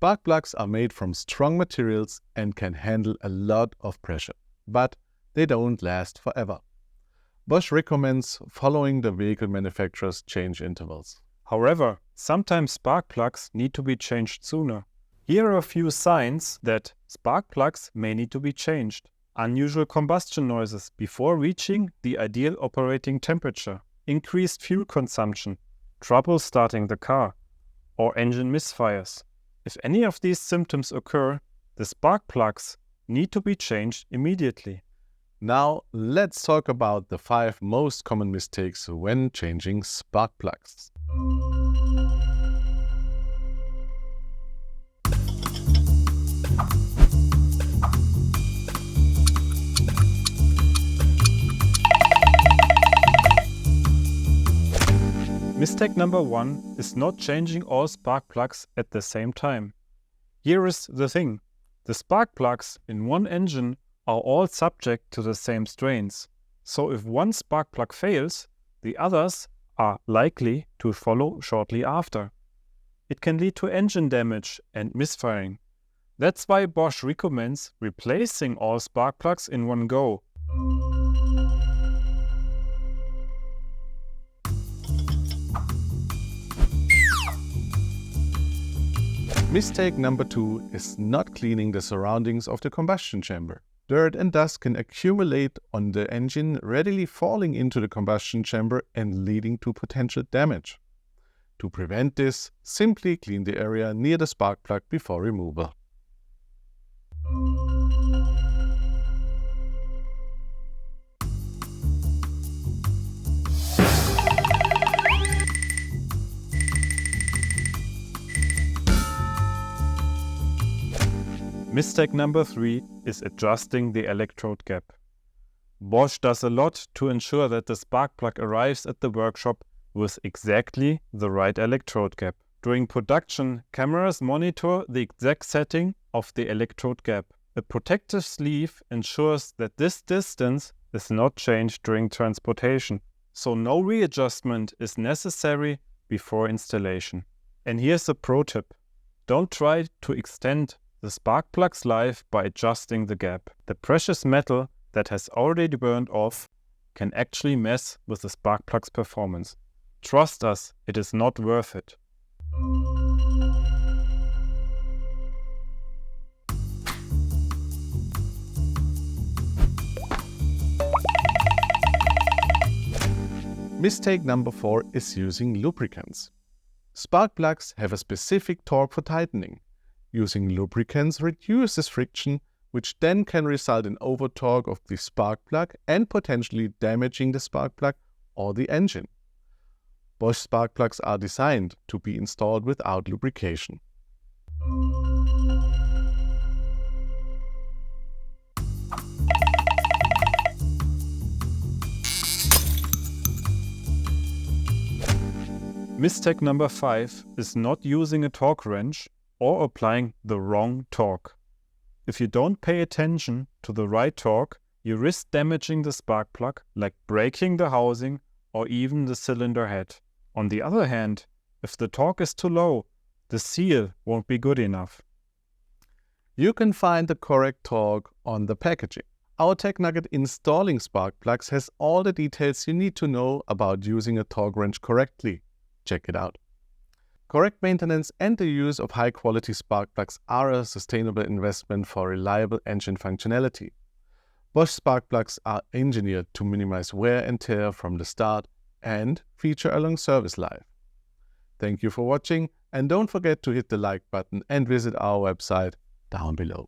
Spark plugs are made from strong materials and can handle a lot of pressure, but they don't last forever. Bosch recommends following the vehicle manufacturer's change intervals. However, sometimes spark plugs need to be changed sooner. Here are a few signs that spark plugs may need to be changed. Unusual combustion noises before reaching the ideal operating temperature, increased fuel consumption, trouble starting the car, or engine misfires. If any of these symptoms occur, the spark plugs need to be changed immediately. Now, let's talk about the 5 most common mistakes when changing spark plugs. Mistake number 1 is not changing all spark plugs at the same time. Here is the thing. The spark plugs in one engine are all subject to the same strains. So if one spark plug fails, the others are likely to follow shortly after. It can lead to engine damage and misfiring. That's why Bosch recommends replacing all spark plugs in one go. Mistake number 2 is not cleaning the surroundings of the combustion chamber. Dirt and dust can accumulate on the engine, readily falling into the combustion chamber and leading to potential damage. To prevent this, simply clean the area near the spark plug before removal. Mistake number 3 is adjusting the electrode gap. Bosch does a lot to ensure that the spark plug arrives at the workshop with exactly the right electrode gap. During production, cameras monitor the exact setting of the electrode gap. A protective sleeve ensures that this distance is not changed during transportation, so no readjustment is necessary before installation. And here's a pro tip. Don't try to extend the spark plug's life by adjusting the gap. The precious metal that has already burned off can actually mess with the spark plug's performance. Trust us, it is not worth it. Mistake number 4 is using lubricants. Spark plugs have a specific torque for tightening. Using lubricants reduces friction, which then can result in over-torque of the spark plug and potentially damaging the spark plug or the engine. Bosch spark plugs are designed to be installed without lubrication. Mistake number 5 is not using a torque wrench or applying the wrong torque. If you don't pay attention to the right torque, you risk damaging the spark plug, like breaking the housing or even the cylinder head. On the other hand, if the torque is too low, the seal won't be good enough. You can find the correct torque on the packaging. Our TechNugget installing spark plugs has all the details you need to know about using a torque wrench correctly. Check it out. Correct maintenance and the use of high-quality spark plugs are a sustainable investment for reliable engine functionality. Bosch spark plugs are engineered to minimize wear and tear from the start and feature a long service life. Thank you for watching, and don't forget to hit the like button and visit our website down below.